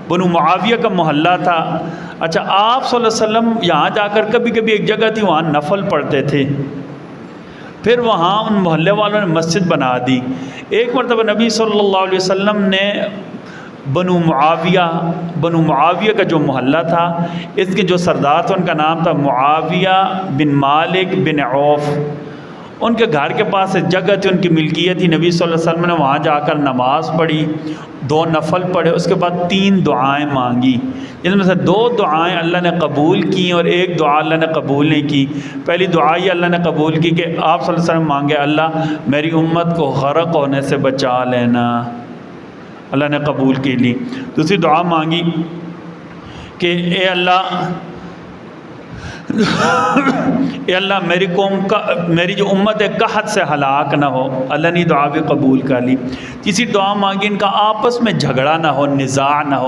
بنو معاویہ کا محلہ تھا۔ اچھا، آپ صلی اللہ علیہ وسلم یہاں جا کر کبھی کبھی ایک جگہ تھی وہاں نفل پڑھتے تھے، پھر وہاں ان محلے والوں نے مسجد بنا دی۔ ایک مرتبہ نبی صلی اللہ علیہ وسلم نے بنو معاویہ کا جو محلہ تھا، اس کے جو سردار تھے ان کا نام تھا معاویہ بن مالک بن عوف، ان کے گھر کے پاس ایک جگہ تھی، ان کی ملکیت تھی۔ نبی صلی اللہ علیہ وسلم نے وہاں جا کر نماز پڑھی، 2 نفل پڑھے، اس کے بعد 3 دعائیں مانگی، جن میں سے 2 دعائیں اللہ نے قبول کی اور ایک دعا اللہ نے قبول نہیں کی۔ پہلی دعا یہ اللہ نے قبول کی کہ آپ صلی اللہ علیہ وسلم مانگے، اللہ میری امت کو غرق ہونے سے بچا لینا، اللہ نے قبول کی لی۔ دوسری دعا مانگی کہ اے اللہ میری قوم کا، میری جو امت ہے قحط سے ہلاک نہ ہو، اللہ نے دعا بھی قبول کر لی۔ تیسری دعا مانگی ان کا آپس میں جھگڑا نہ ہو، نزاع نہ ہو۔